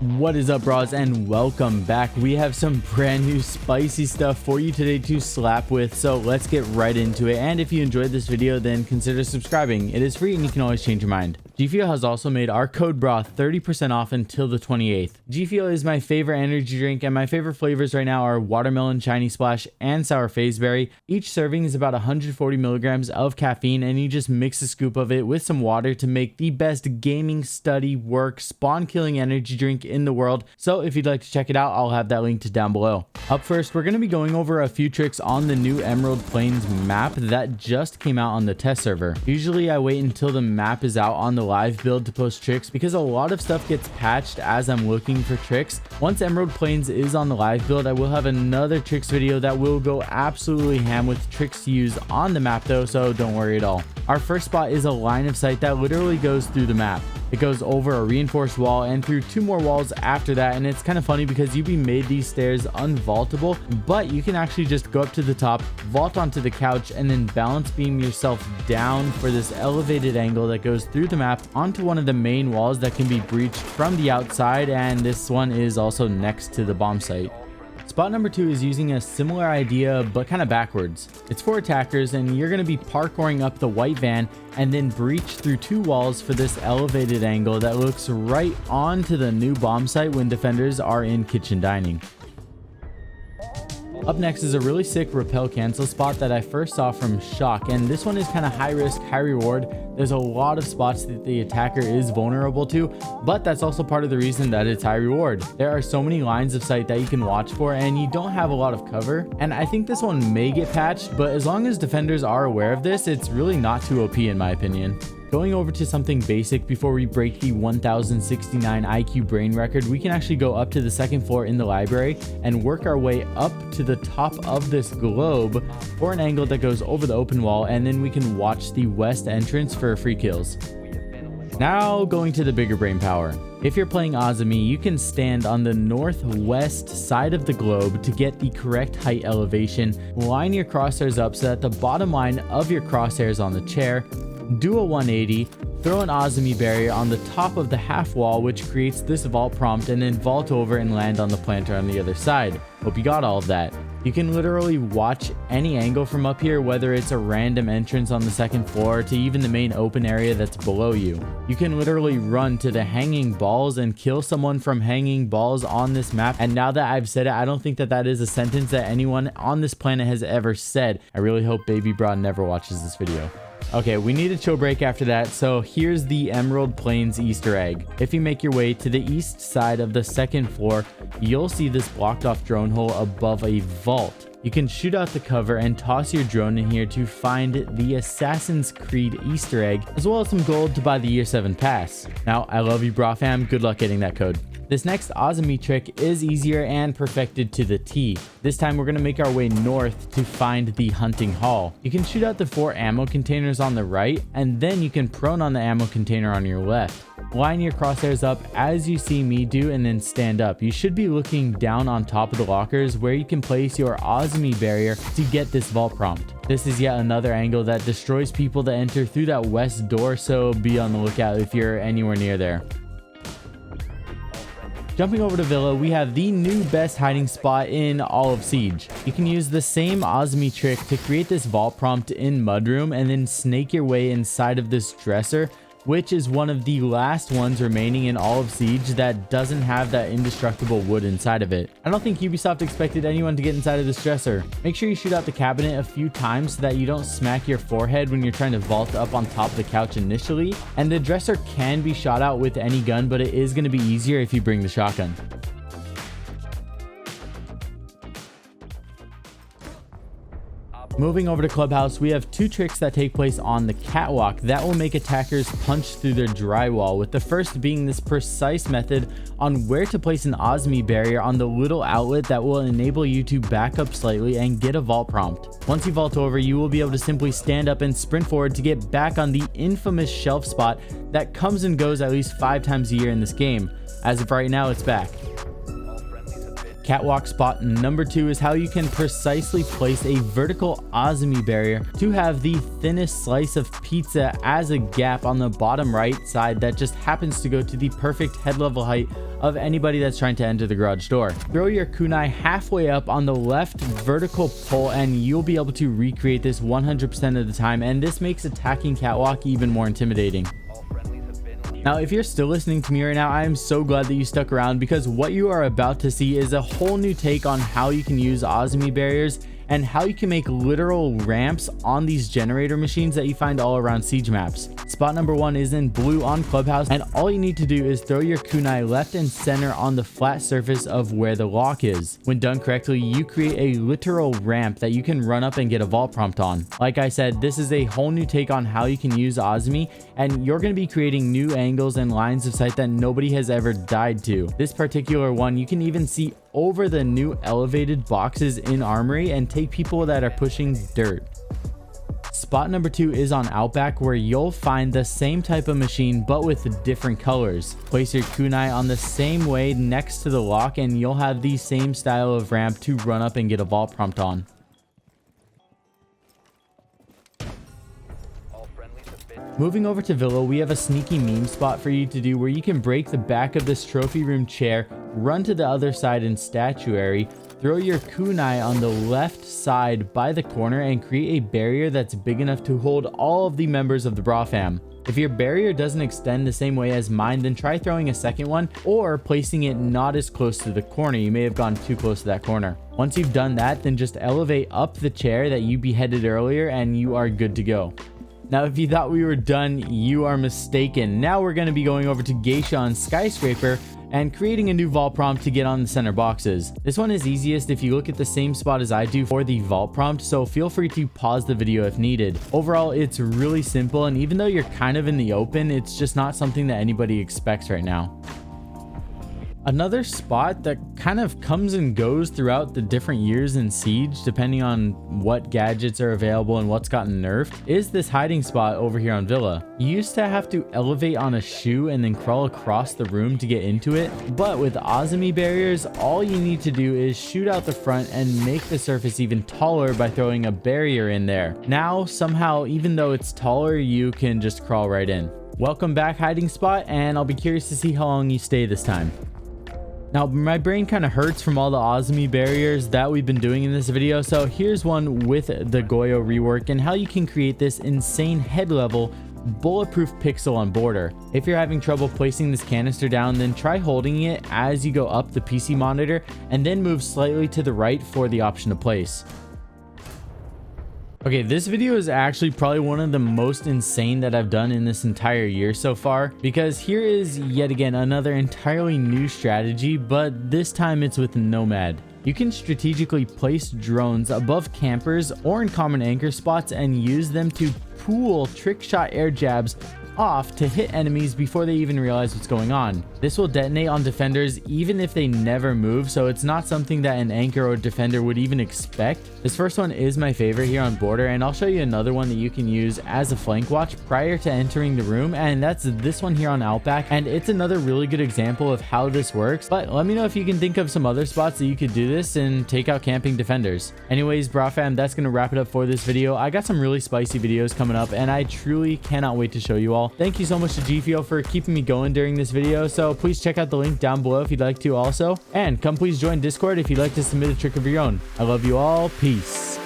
What is up, bros, and welcome back. We have some brand new spicy stuff for you today to slap with, so let's get right into it. And if you enjoyed this video, then consider subscribing. It is free and you can always change your mind. G Fuel has also made our code Brah 30% off until the 28th. G Fuel is my favorite energy drink, and my favorite flavors right now are watermelon, shiny splash, and sour phaseberry. Each serving is about 140 milligrams of caffeine, and you just mix a scoop of it with some water to make the best gaming, study, work, spawn killing energy drink in the world. So if you'd like to check it out, I'll have that linked down below. Up first, we're going to be going over a few tricks on the new Emerald Plains map that just came out on the test server. Usually I wait until the map is out on the live build to post tricks because a lot of stuff gets patched as I'm looking for tricks. Once Emerald Plains is on the live build, I will have another tricks video that will go absolutely ham with tricks to use on the map though, so don't worry at all. Our first spot is a line of sight that literally goes through the map. It goes over a reinforced wall and through two more walls after that, and it's kind of funny because UB made these stairs unvaultable, but you can actually just go up to the top, vault onto the couch, and then balance beam yourself down for this elevated angle that goes through the map onto one of the main walls that can be breached from the outside, and this one is also next to the bomb site. Spot number 2 is using a similar idea but kind of backwards. It's for attackers, and you're going to be parkouring up the white van and then breach through two walls for this elevated angle that looks right onto the new bomb site when defenders are in kitchen dining. Up next is a really sick rappel cancel spot that I first saw from Shawk, and this one is kind of high risk, high reward. There's a lot of spots that the attacker is vulnerable to, but that's also part of the reason that it's high reward. There are so many lines of sight that you can watch for, and you don't have a lot of cover, and I think this one may get patched, but as long as defenders are aware of this, it's really not too OP in my opinion. Going over to something basic before we break the 1069 IQ brain record, we can actually go up to the second floor in the library and work our way up to the top of this globe for an angle that goes over the open wall, and then we can watch the west entrance for free kills. Now going to the bigger brain power. If you're playing Azami, you can stand on the northwest side of the globe to get the correct height elevation, line your crosshairs up so that the bottom line of your crosshairs on the chair, do a 180, throw an Azami barrier on the top of the half wall, which creates this vault prompt, and then vault over and land on the planter on the other side. Hope you got all of that. You can literally watch any angle from up here, whether it's a random entrance on the second floor to even the main open area that's below you. You can literally run to the hanging balls and kill someone from hanging balls on this map. And now that I've said it, I don't think that that is a sentence that anyone on this planet has ever said. I really hope Baby Brah never watches this video. Okay, we need a chill break after that, so here's the Emerald Plains Easter egg. If you make your way to the east side of the second floor, you'll see this blocked off drone hole above a vault. You can shoot out the cover and toss your drone in here to find the Assassin's Creed Easter egg, as well as some gold to buy the Year 7 pass. Now, I love you, Brah fam. Good luck getting that code. This next Azami trick is easier and perfected to the T. This time we're going to make our way north to find the hunting hall. You can shoot out the 4 ammo containers on the right, and then you can prone on the ammo container on your left. Line your crosshairs up as you see me do, and then stand up. You should be looking down on top of the lockers where you can place your Azami barrier to get this vault prompt. This is yet another angle that destroys people that enter through that west door, so be on the lookout if you're anywhere near there. Jumping over to Villa, we have the new best hiding spot in all of Siege. You can use the same Azami trick to create this vault prompt in Mudroom and then snake your way inside of this dresser, which is one of the last ones remaining in all of Siege that doesn't have that indestructible wood inside of it. I don't think Ubisoft expected anyone to get inside of this dresser. Make sure you shoot out the cabinet a few times so that you don't smack your forehead when you're trying to vault up on top of the couch initially. And the dresser can be shot out with any gun, but it is going to be easier if you bring the shotgun. Moving over to Clubhouse, we have 2 tricks that take place on the catwalk that will make attackers punch through their drywall, with the first being this precise method on where to place an Azami barrier on the little outlet that will enable you to back up slightly and get a vault prompt. Once you vault over, you will be able to simply stand up and sprint forward to get back on the infamous shelf spot that comes and goes at least 5 times a year in this game. As of right now, it's back. Catwalk spot number 2 is how you can precisely place a vertical Azami barrier to have the thinnest slice of pizza as a gap on the bottom right side that just happens to go to the perfect head level height of anybody that's trying to enter the garage door. Throw your kunai halfway up on the left vertical pole and you'll be able to recreate this 100% of the time, and this makes attacking catwalk even more intimidating. Now, if you're still listening to me right now, I am so glad that you stuck around, because what you are about to see is a whole new take on how you can use Azami barriers and how you can make literal ramps on these generator machines that you find all around siege maps. Spot number 1 is in blue on Clubhouse, and all you need to do is throw your kunai left and center on the flat surface of where the lock is. When done correctly, you create a literal ramp that you can run up and get a vault prompt on. Like I said, this is a whole new take on how you can use Azami, and you're going to be creating new angles and lines of sight that nobody has ever died to. This particular one, you can even see over the new elevated boxes in Armory and take people that are pushing dirt. Spot number 2 is on Outback, where you'll find the same type of machine but with different colors. Place your kunai on the same way next to the lock and you'll have the same style of ramp to run up and get a vault prompt on. Moving over to Villa, we have a sneaky meme spot for you to do where you can break the back of this trophy room chair, run to the other side in statuary, throw your kunai on the left side by the corner and create a barrier that's big enough to hold all of the members of the Brah fam. If your barrier doesn't extend the same way as mine, then try throwing a second one or placing it not as close to the corner. You may have gone too close to that corner. Once you've done that, then just elevate up the chair that you beheaded earlier and you are good to go. Now, if you thought we were done, you are mistaken. Now we're going to be going over to Geisha on Skyscraper and creating a new vault prompt to get on the center boxes. This one is easiest if you look at the same spot as I do for the vault prompt, so feel free to pause the video if needed. Overall, it's really simple, and even though you're kind of in the open, it's just not something that anybody expects right now. Another spot that kind of comes and goes throughout the different years in Siege, depending on what gadgets are available and what's gotten nerfed, is this hiding spot over here on Villa. You used to have to elevate on a shoe and then crawl across the room to get into it, but with Azami barriers, all you need to do is shoot out the front and make the surface even taller by throwing a barrier in there. Now, somehow, even though it's taller, you can just crawl right in. Welcome back, hiding spot, and I'll be curious to see how long you stay this time. Now, my brain kind of hurts from all the Azami barriers that we've been doing in this video, so here's one with the Goyo rework and how you can create this insane head level bulletproof pixel on border. If you're having trouble placing this canister down, then try holding it as you go up the PC monitor and then move slightly to the right for the option to place. Okay, this video is actually probably one of the most insane that I've done in this entire year so far, because here is yet again another entirely new strategy, but this time it's with Nomad. You can strategically place drones above campers or in common anchor spots and use them to pool trick shot air jabs off to hit enemies before they even realize what's going on. This will detonate on defenders even if they never move, so it's not something that an anchor or defender would even expect. This first one is my favorite here on border, and I'll show you another one that you can use as a flank watch prior to entering the room, and that's this one here on Outback, and it's another really good example of how this works. But let me know if you can think of some other spots that you could do this and take out camping defenders. Anyways, Brah fam, that's gonna wrap it up for this video. I got some really spicy videos coming up, and I truly cannot wait to show you all. Thank you so much to GFio for keeping me going during this video, so please check out the link down below if you'd like to also, and come please join Discord if you'd like to submit a trick of your own. I love you all. Peace.